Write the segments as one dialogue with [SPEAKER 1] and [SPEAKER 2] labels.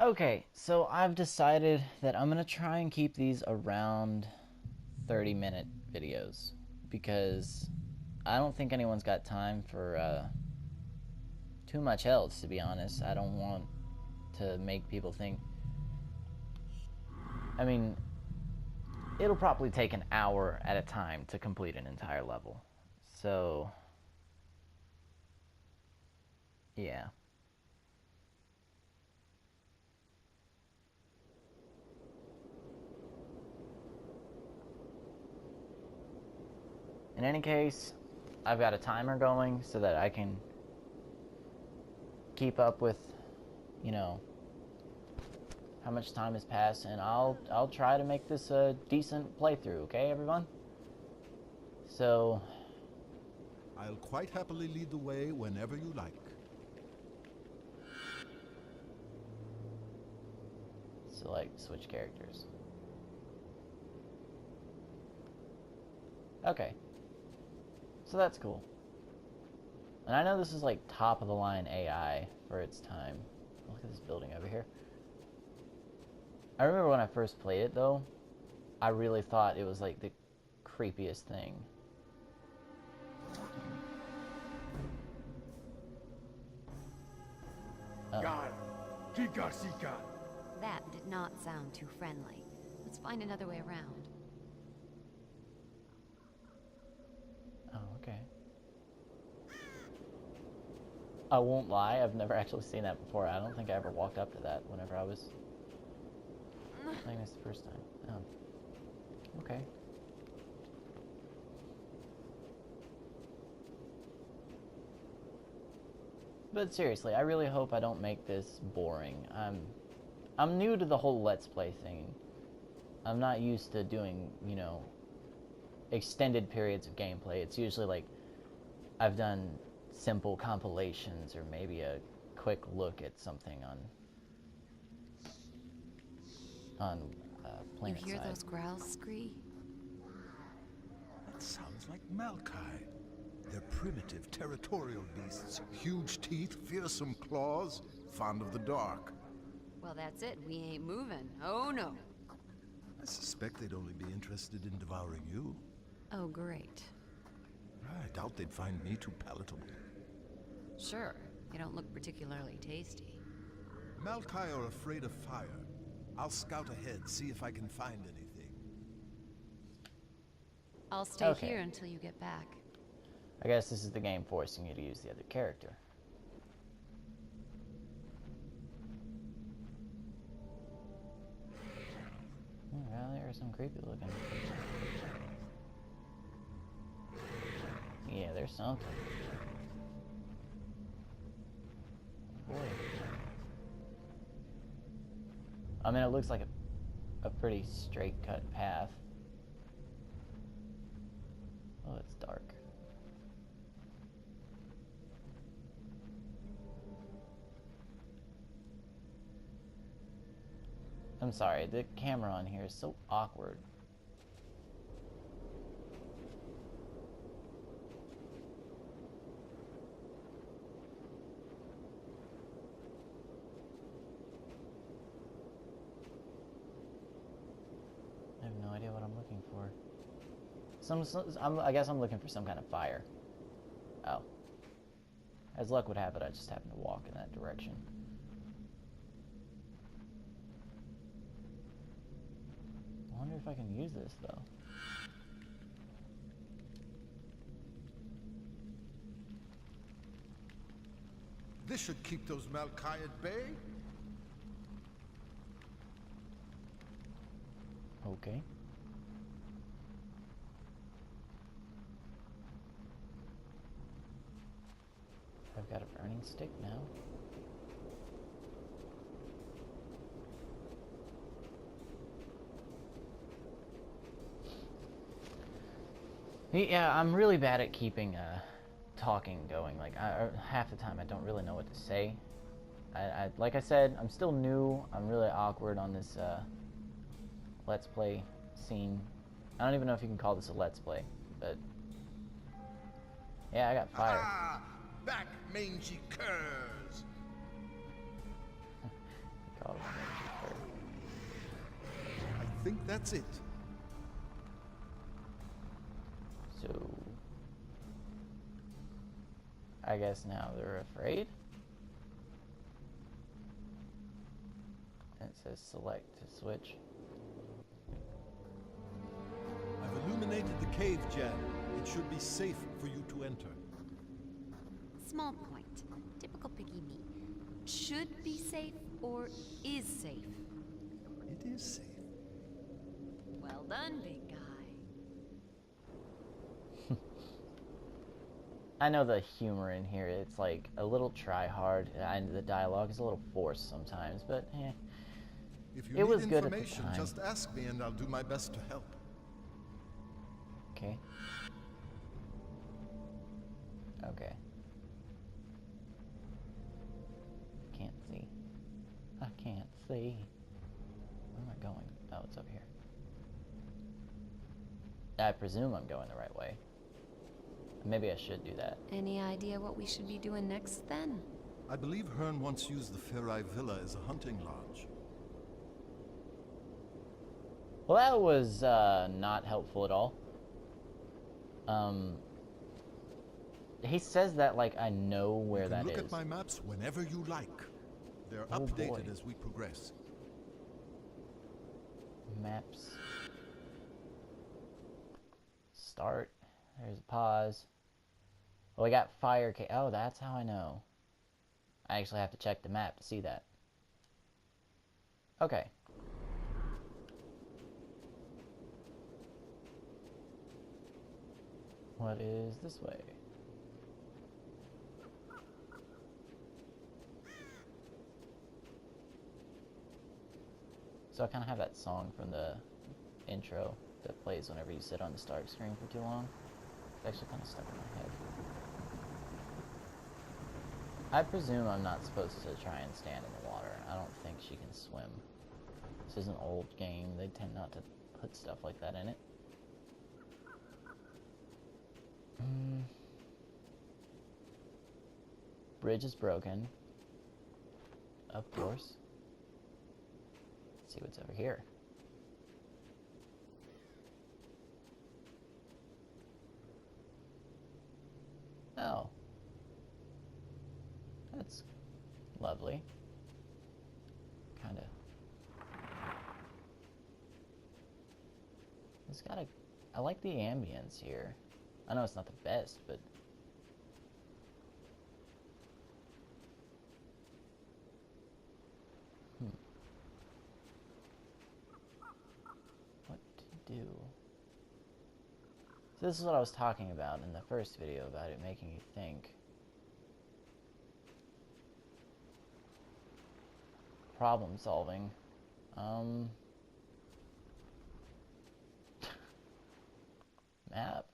[SPEAKER 1] Okay, so I've decided that I'm gonna try and keep these around 30-minute videos because I don't think anyone's got time for too much else, to be honest. I don't want to make people think. I mean, it'll probably take an hour at a time to complete an entire level. So, yeah. In any case, I've got a timer going so that I can keep up with, you know, how much time has passed, and I'll try to make this a decent playthrough, okay, everyone? So,
[SPEAKER 2] I'll quite happily lead the way whenever you like.
[SPEAKER 1] select switch characters. Okay. So that's cool. And I know this is like top of the line AI for its time. Look at this building over here. I remember when I first played it though, I really thought it was like the creepiest thing.
[SPEAKER 3] God, Kika Sika.
[SPEAKER 4] That did not sound too friendly. Let's find another way around.
[SPEAKER 1] Oh, okay. I won't lie, I've never actually seen that before. I don't think I ever walked up to that whenever I was playing this the first time. Oh. Okay. But seriously, I really hope I don't make this boring. I'm new to the whole Let's Play thing. I'm not used to doing, you know, extended periods of gameplay. It's usually like I've done simple compilations or maybe a quick look at something on Planet
[SPEAKER 4] You hear
[SPEAKER 1] Side.
[SPEAKER 4] those growls, Scree?
[SPEAKER 2] That sounds like Malkai. They're primitive, territorial beasts. Huge teeth, fearsome claws, fond of the dark.
[SPEAKER 4] Well, that's it. We ain't moving. Oh, no.
[SPEAKER 2] I suspect they'd only be interested in devouring you.
[SPEAKER 4] Oh, great.
[SPEAKER 2] I doubt they'd find me too palatable.
[SPEAKER 4] Sure. You don't look particularly tasty.
[SPEAKER 2] Malkai are afraid of fire. I'll scout ahead, see if I can find anything.
[SPEAKER 4] I'll stay
[SPEAKER 1] Okay.
[SPEAKER 4] here until you get back.
[SPEAKER 1] I guess this is the game forcing you to use the other character. Well, there are some creepy looking. Yeah, there's something. Boy. I mean, it looks like a pretty straight cut path. Oh, it's dark. I'm sorry, the camera on here is so awkward. I have no idea what I'm looking for. I guess I'm looking for some kind of fire. Oh. As luck would have it, I just happened to walk in that direction. I wonder if I can use this, though.
[SPEAKER 2] This should keep those Malkai at bay.
[SPEAKER 1] Okay. I've got a burning stick now. Yeah, I'm really bad at keeping talking going. Like, half the time I don't really know what to say. Like I said, I'm still new. I'm really awkward on this Let's Play scene. I don't even know if you can call this a Let's Play, but yeah, I got fire.
[SPEAKER 2] Ah, back, mangy curs!
[SPEAKER 1] Cause damage occur.
[SPEAKER 2] I think that's it.
[SPEAKER 1] So I guess now they're afraid. And it says select to switch.
[SPEAKER 2] I've illuminated the cave, Jan. It should be safe for you to enter.
[SPEAKER 4] Small point. Typical piggy me. Should be safe or is safe?
[SPEAKER 2] It is safe.
[SPEAKER 4] Well done, big guy.
[SPEAKER 1] I know the humor in here, it's like a little try hard, and the dialogue is a little forced sometimes, but
[SPEAKER 2] If you
[SPEAKER 1] it
[SPEAKER 2] need
[SPEAKER 1] was good at the
[SPEAKER 2] information,
[SPEAKER 1] time.
[SPEAKER 2] just ask me and I'll do my best to help.
[SPEAKER 1] Okay. Okay. Can't see. I can't see. Where am I going? Oh, it's up here. I presume I'm going the right way. Maybe I should do that.
[SPEAKER 4] Any idea what we should be doing next then?
[SPEAKER 2] I believe Hearn once used the Farai Villa as a hunting lodge.
[SPEAKER 1] Well, that was not helpful at all. He says that like I know where that is.
[SPEAKER 2] Look at my maps whenever you like. They're
[SPEAKER 1] Oh,
[SPEAKER 2] updated
[SPEAKER 1] boy.
[SPEAKER 2] as we progress.
[SPEAKER 1] Maps. Start. There's a pause. Oh, we got fire ca- Oh, that's how I know. I actually have to check the map to see that. Okay. What is this way? So I kind of have that song from the intro that plays whenever you sit on the start screen for too long. It's actually kind of stuck in my head. I presume I'm not supposed to try and stand in the water. I don't think she can swim. This is an old game. They tend not to put stuff like that in it. Bridge is broken. Of course. Let's see what's over here. Oh. That's lovely. Kind of. It's got a... I like the ambience here. I know it's not the best, but... What to do? So this is what I was talking about in the first video, about it making you think. Problem solving. Map.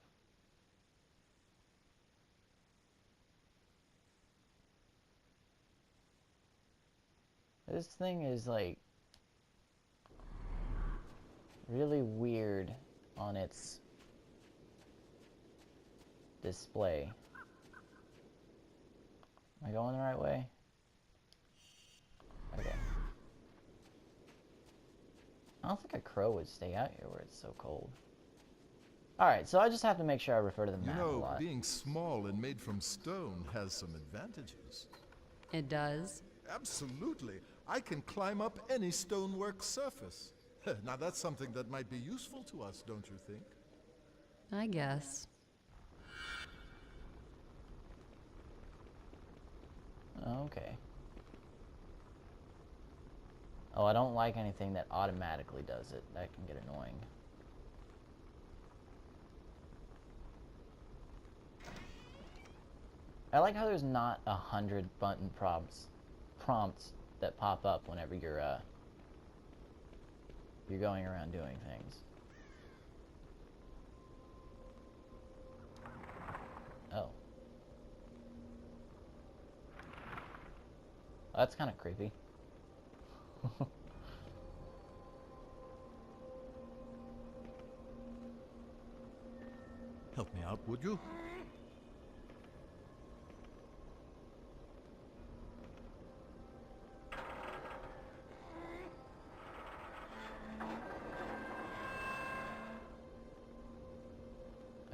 [SPEAKER 1] This thing is like really weird on its display. Am I going the right way? Okay. I don't think a crow would stay out here where it's so cold. Alright, so I just have to make sure I refer to the map a lot.
[SPEAKER 2] Being small and made from stone has some advantages.
[SPEAKER 4] It does?
[SPEAKER 2] Absolutely. I can climb up any stonework surface. Now that's something that might be useful to us, don't you think?
[SPEAKER 4] I guess.
[SPEAKER 1] Okay. Oh, I don't like anything that automatically does it. That can get annoying. I like how there's not 100 button prompts that pop up whenever you're going around doing things. Oh. That's kind of creepy.
[SPEAKER 2] Help me out, would you?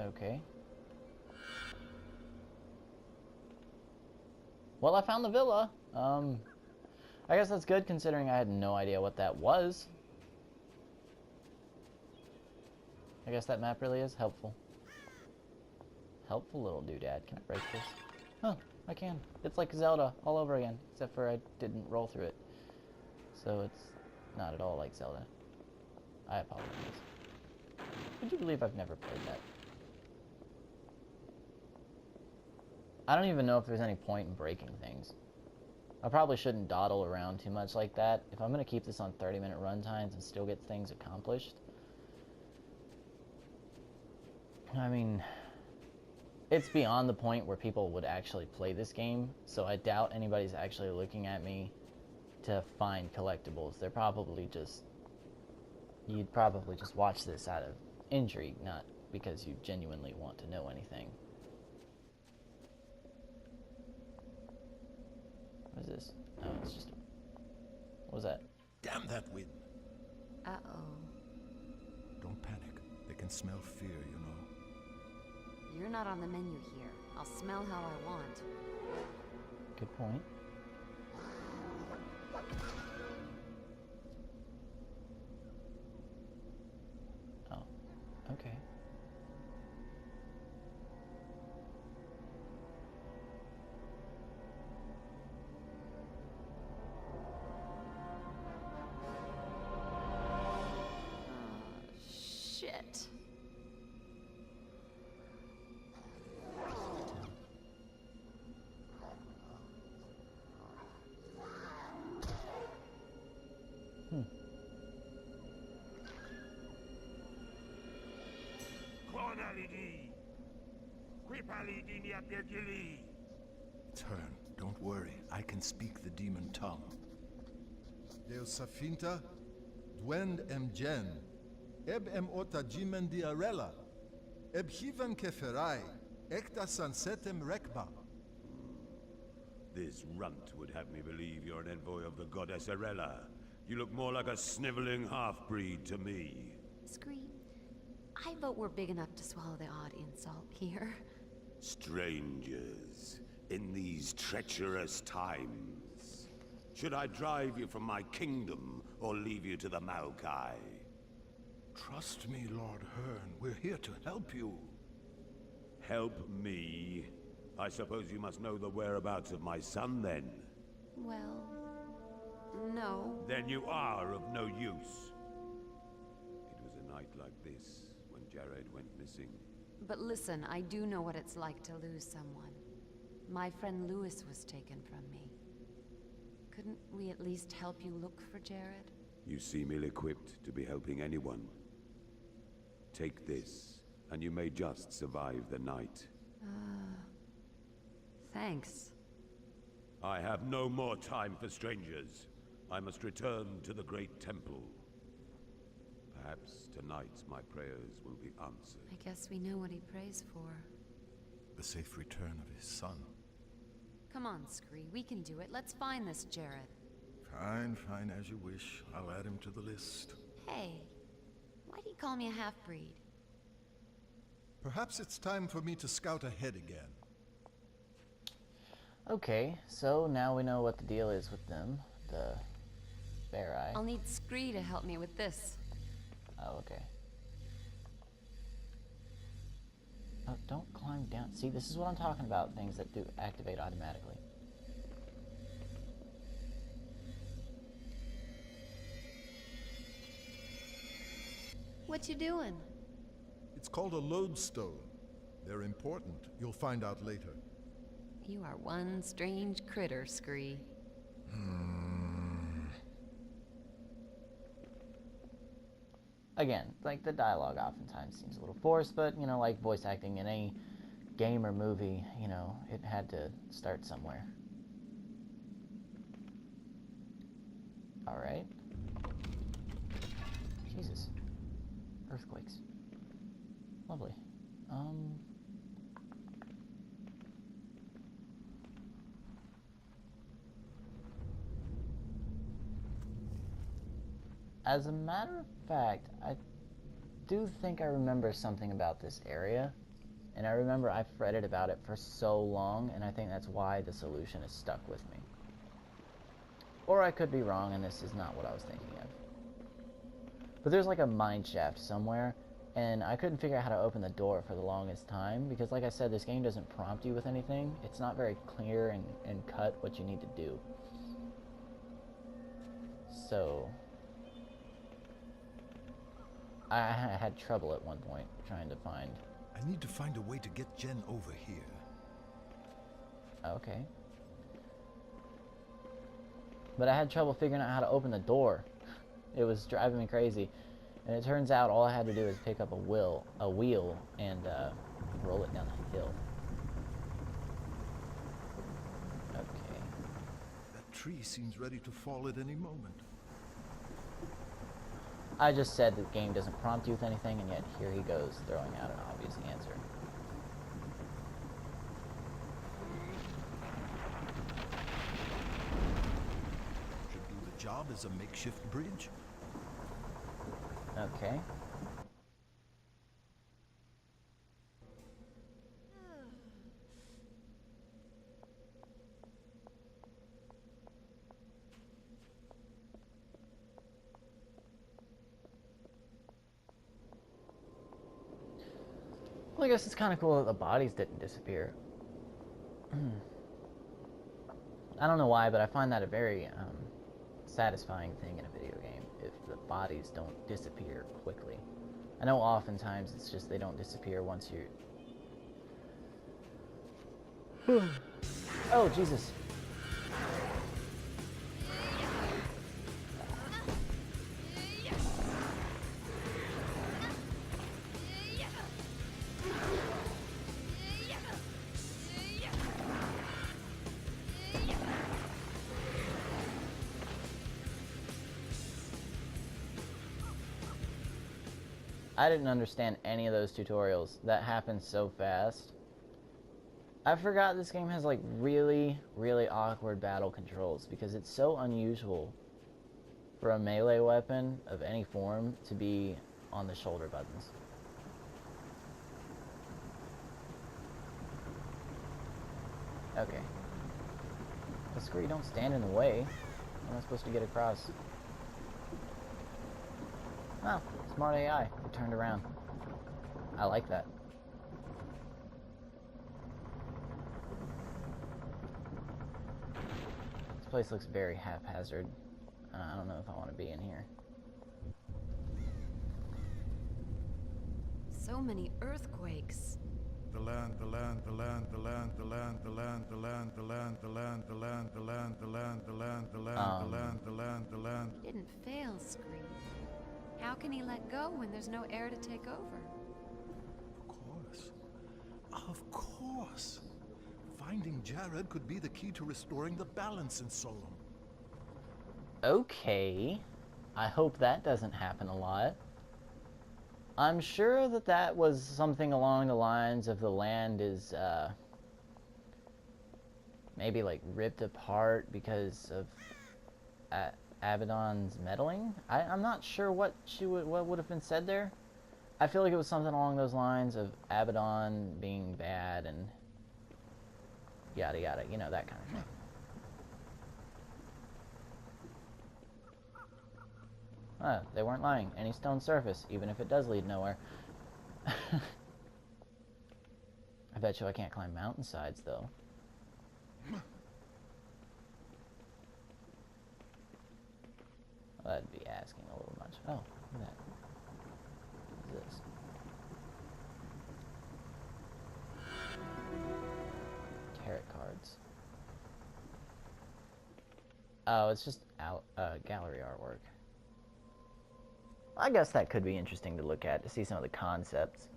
[SPEAKER 1] Okay. Well, I found the villa. I guess that's good considering I had no idea what that was. I guess that map really is helpful. Helpful little doodad. Can I break this? Huh, I can. It's like Zelda all over again, except for I didn't roll through it. So it's not at all like Zelda. I apologize. Would you believe I've never played that? I don't even know if there's any point in breaking things. I probably shouldn't dawdle around too much like that. If I'm going to keep this on 30-minute run times and still get things accomplished. I mean, it's beyond the point where people would actually play this game, so I doubt anybody's actually looking at me to find collectibles. They're probably just... You'd probably just watch this out of intrigue, not because you genuinely want to know anything. What is this? Oh, it's just... What was that?
[SPEAKER 2] Damn that wind.
[SPEAKER 4] Uh-oh.
[SPEAKER 2] Don't panic. They can smell fear, you know.
[SPEAKER 4] You're not on the menu here. I'll smell how I want.
[SPEAKER 1] Good point. Oh, okay.
[SPEAKER 4] Shit.
[SPEAKER 2] Turn. Don't worry. I can speak the demon tongue. Deus Safinta, Dwend em Gen, Eb em ota jimen diarella, Eb hiven keferai, Ekta sansetem rekba.
[SPEAKER 5] This runt would have me believe you're an envoy of the goddess Arella. You look more like a sniveling half-breed to me.
[SPEAKER 4] Scream. I vote we're big enough to swallow the odd insult here.
[SPEAKER 5] Strangers, in these treacherous times. Should I drive you from my kingdom, or leave you to the Maokai?
[SPEAKER 2] Trust me, Lord Hearn. We're here to help you.
[SPEAKER 5] Help me? I suppose you must know the whereabouts of my son, then?
[SPEAKER 4] Well, no.
[SPEAKER 5] Then you are of no use. It was a night like this when Jared went missing.
[SPEAKER 4] But listen, I do know what it's like to lose someone. My friend Lewis was taken from me. Couldn't we at least help you look for Jared?
[SPEAKER 5] You seem ill-equipped to be helping anyone. Take this, and you may just survive the night.
[SPEAKER 4] Thanks.
[SPEAKER 5] I have no more time for strangers. I must return to the Great Temple. Perhaps tonight my prayers will be answered.
[SPEAKER 4] I guess we know what he prays for.
[SPEAKER 2] The safe return of his son.
[SPEAKER 4] Come on, Scree, we can do it. Let's find this Jared.
[SPEAKER 2] Fine, fine, as you wish. I'll add him to the list.
[SPEAKER 4] Hey, why'd he call me a half-breed?
[SPEAKER 2] Perhaps it's time for me to scout ahead again.
[SPEAKER 1] Okay, so now we know what the deal is with them. The Bear Eye.
[SPEAKER 4] I'll need Scree to help me with this.
[SPEAKER 1] Oh, okay. Oh, don't climb down. See, this is what I'm talking about. Things that do activate automatically.
[SPEAKER 4] What you doing?
[SPEAKER 2] It's called a lodestone. They're important. You'll find out later.
[SPEAKER 4] You are one strange critter, Scree.
[SPEAKER 1] Again, like, the dialogue oftentimes seems a little forced, but, you know, like voice acting in any game or movie, you know, it had to start somewhere. Alright. Jesus. Earthquakes. Lovely. As a matter of fact, I do think I remember something about this area. And I remember I fretted about it for so long, and I think that's why the solution is stuck with me. Or I could be wrong, and this is not what I was thinking of. But there's like a mine shaft somewhere, and I couldn't figure out how to open the door for the longest time, because like I said, this game doesn't prompt you with anything. It's not very clear and cut what you need to do. So I had trouble at one point trying to find...
[SPEAKER 2] I need to find a way to get Jen over here.
[SPEAKER 1] Okay. But I had trouble figuring out how to open the door. It was driving me crazy. And it turns out all I had to do is pick up a wheel and roll it down the hill. Okay.
[SPEAKER 2] That tree seems ready to fall at any moment.
[SPEAKER 1] I just said the game doesn't prompt you with anything, and yet here he goes, throwing out an obvious answer.
[SPEAKER 2] Should do the job as a makeshift bridge.
[SPEAKER 1] Okay. Well, I guess it's kind of cool that the bodies didn't disappear. I don't know why, but I find that a very satisfying thing in a video game if the bodies don't disappear quickly. I know oftentimes it's just they don't disappear once you... Oh, Jesus. I didn't understand any of those tutorials. That happened so fast. I forgot this game has like really, really awkward battle controls because it's so unusual for a melee weapon of any form to be on the shoulder buttons. Okay. Well, screw you, don't stand in the way. How am I supposed to get across? Oh, smart AI. It turned around. I like that. This place looks very haphazard. I don't know if I want to be in here.
[SPEAKER 4] So many earthquakes.
[SPEAKER 2] The land, the land, the land, the land, the land, the land, the land, the land, the land, the land, the land, the land, the land, the land, the land, the land, the land.
[SPEAKER 4] He didn't fail, Scream. How can he let go when there's no air to take over?
[SPEAKER 2] Of course. Of course. Finding Jared could be the key to restoring the balance in Solom.
[SPEAKER 1] Okay. I hope that doesn't happen a lot. I'm sure that that was something along the lines of the land is, maybe like ripped apart because of Abaddon's meddling. I'm not sure what would have been said there. I feel like it was something along those lines of Abaddon being bad and yada yada, you know, that kind of thing. They weren't lying. Any stone surface, even if it does lead nowhere. I bet you I can't climb mountainsides, though. Well, that'd be asking a little much. Oh, look at that. What is this? Tarot cards. Oh, it's just gallery artwork. I guess that could be interesting to look at, to see some of the concepts.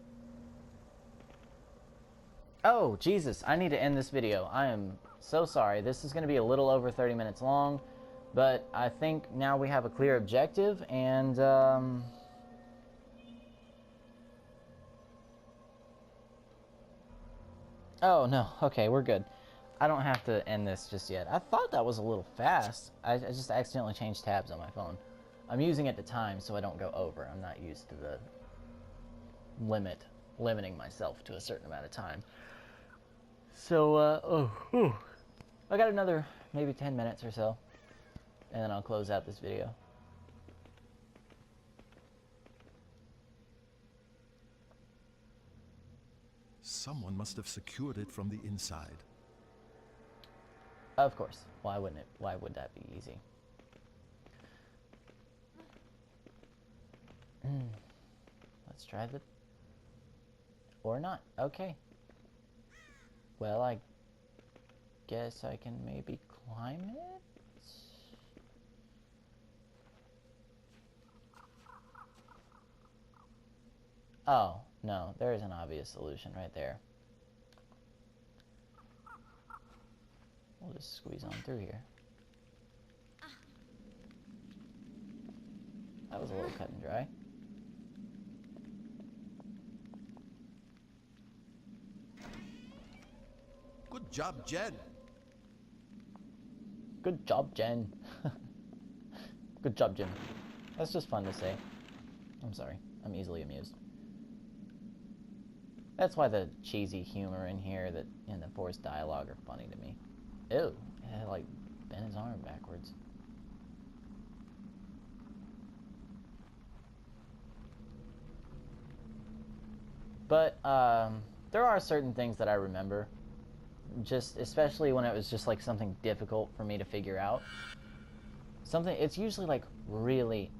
[SPEAKER 1] Oh, Jesus, I need to end this video. I am so sorry. This is going to be a little over 30 minutes long, but I think now we have a clear objective, and, oh, no. Okay, we're good. I don't have to end this just yet. I thought that was a little fast. I just accidentally changed tabs on my phone. I'm using it at the time so I don't go over. I'm not used to the limit limiting myself to a certain amount of time. So, I got another maybe 10 minutes or so, and then I'll close out this video.
[SPEAKER 2] Someone must have secured it from the inside.
[SPEAKER 1] Of course. Why wouldn't it? Why would that be easy? Let's try the... Or not. Okay. Well, I guess I can maybe climb it? Oh, no. There is an obvious solution right there. We'll just squeeze on through here. That was a little cut and dry.
[SPEAKER 2] Good job, Jen.
[SPEAKER 1] Good job, Jen. Good job, Jim. That's just fun to say. I'm sorry. I'm easily amused. That's why the cheesy humor in here that in the forced dialogue are funny to me. Ew. It had, like, bent his arm backwards. But, there are certain things that I remember. Just, especially when it was just, like, something difficult for me to figure out. It's usually, like, really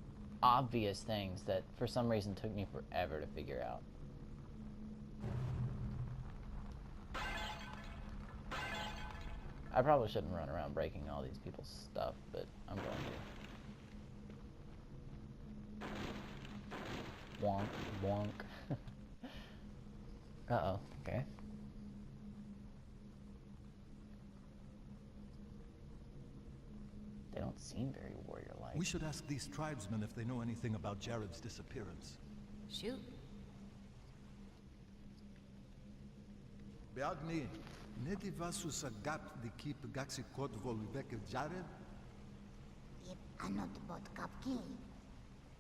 [SPEAKER 1] obvious things that, for some reason, took me forever to figure out. I probably shouldn't run around breaking all these people's stuff, but I'm going to. Wonk, wonk. Uh-oh, okay. They don't seem very warrior-like.
[SPEAKER 2] We should ask these tribesmen if they know anything about Jared's disappearance.
[SPEAKER 4] Shoot.
[SPEAKER 2] Beagni, nedi vasu sa gat di keep gaxi kod volvek Jared?
[SPEAKER 6] Ip anot bot kapki.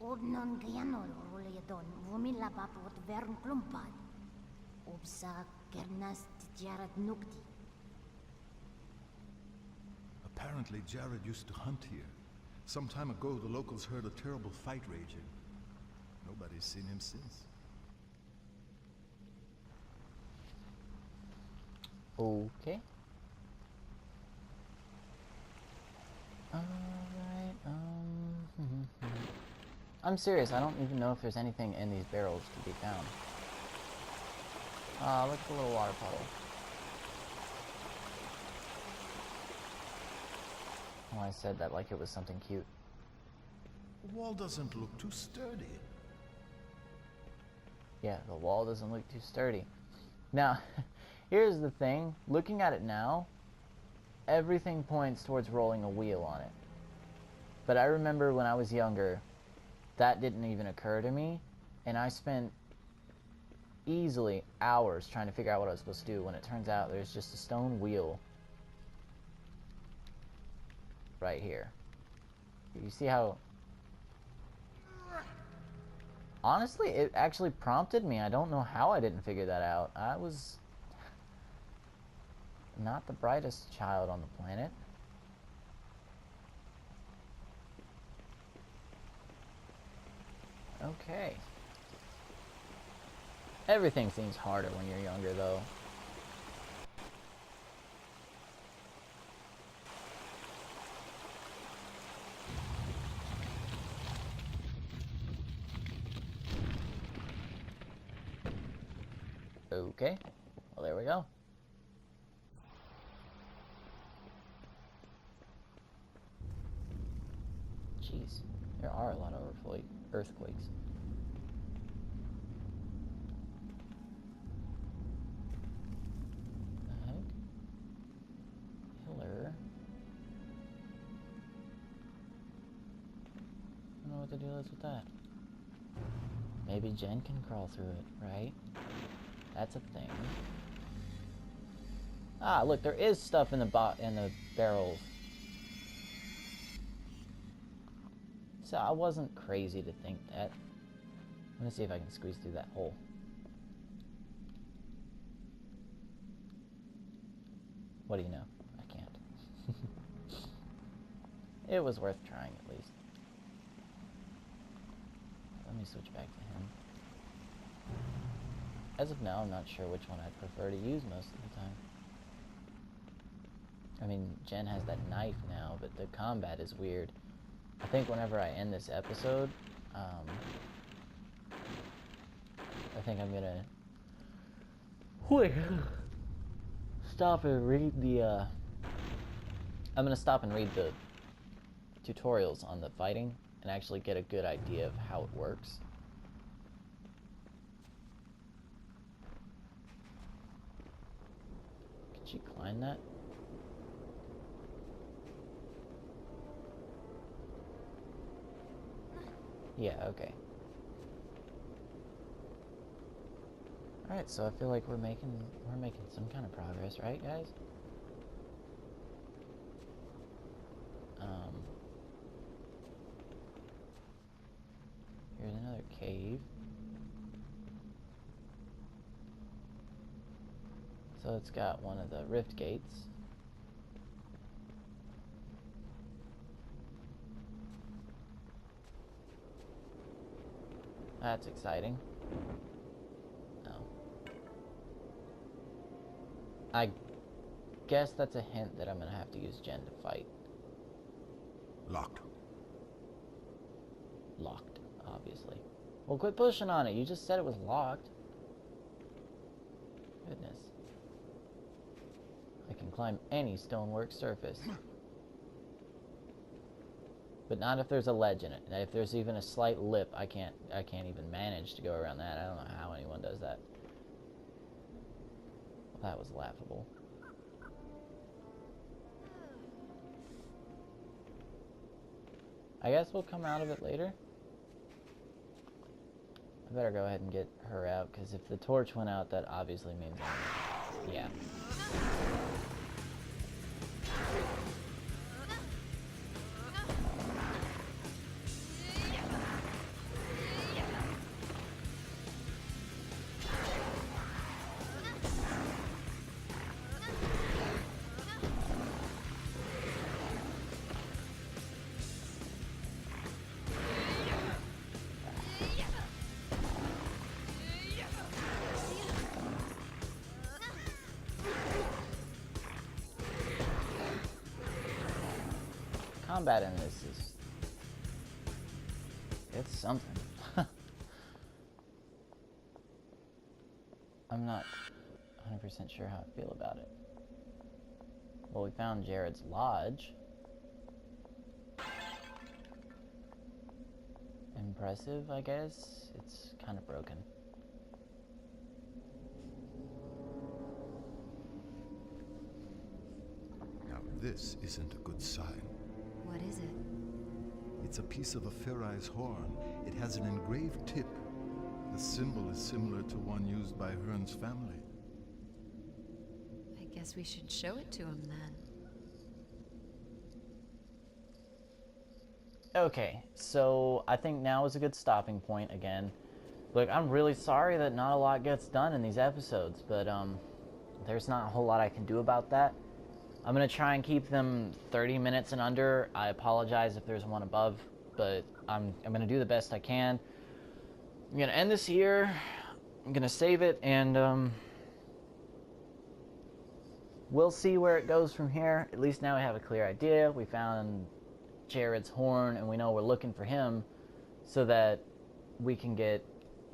[SPEAKER 6] Udnon gianol ruliadon vumila bapot vern klumpad. Ubsa kernas Jared nukti.
[SPEAKER 2] Apparently Jared used to hunt here. Some time ago the locals heard a terrible fight raging. Nobody's seen him since.
[SPEAKER 1] Okay. Alright, I'm serious, I don't even know if there's anything in these barrels to be found. Look at the little water puddle. Oh, I said that like it was something cute.
[SPEAKER 2] The wall doesn't look too sturdy.
[SPEAKER 1] Yeah, the wall doesn't look too sturdy. Now, here's the thing. Looking at it now, everything points towards rolling a wheel on it. But I remember when I was younger, that didn't even occur to me, and I spent easily hours trying to figure out what I was supposed to do when it turns out there's just a stone wheel right here. You see how... Honestly, it actually prompted me. I don't know how I didn't figure that out. I was not the brightest child on the planet. Okay. Everything seems harder when you're younger, though. Okay. Well, there we go. Jeez. There are a lot of earthquakes. The heck? Pillar. I don't know what the deal is with that. Maybe Jen can crawl through it, right? That's a thing. Ah, look, there is stuff in the barrels. So I wasn't crazy to think that. Let me see if I can squeeze through that hole. What do you know? I can't. It was worth trying at least. Let me switch back to him. As of now, I'm not sure which one I'd prefer to use most of the time. I mean, Jen has that knife now, but the combat is weird. I think whenever I end this episode, I think I'm gonna stop and read the, I'm gonna stop and read the tutorials on the fighting and actually get a good idea of how it works. Can she climb that? Yeah, okay. Alright, so I feel like we're making some kind of progress, right, guys? Here's another cave. So it's got one of the rift gates. That's exciting. Oh. I guess that's a hint that I'm gonna have to use Jen to fight.
[SPEAKER 2] Locked.
[SPEAKER 1] Locked, obviously. Well, quit pushing on it. You just said it was locked. Goodness. I can climb any stonework surface. But not if there's a ledge in it. And if there's even a slight lip, I can't even manage to go around that. I don't know how anyone does that. Well, that was laughable. I guess we'll come out of it later. I better go ahead and get her out, because if the torch went out, that obviously means yeah. Combat in this is... it's something. I'm not 100% sure how I feel about it. Well, we found Jared's lodge. Impressive, I guess. It's kind of broken.
[SPEAKER 2] Now, this isn't a good sign.
[SPEAKER 4] What is it?
[SPEAKER 2] It's a piece of a Ferai's horn. It has an engraved tip. The symbol is similar to one used by Hearn's family.
[SPEAKER 4] I guess we should show it to him then.
[SPEAKER 1] Okay, so I think now is a good stopping point again. Look, I'm really sorry that not a lot gets done in these episodes, but there's not a whole lot I can do about that. I'm going to try and keep them 30 minutes and under. I apologize if there's one above, but I'm going to do the best I can. I'm going to end this here. I'm going to save it, and we'll see where it goes from here. At least now we have a clear idea. We found Jared's horn, and we know we're looking for him so that we can get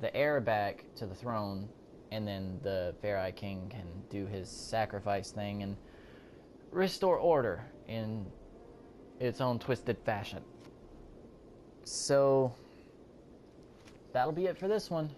[SPEAKER 1] the heir back to the throne, and then the Farai King can do his sacrifice thing and restore order in its own twisted fashion. So that'll be it for this one.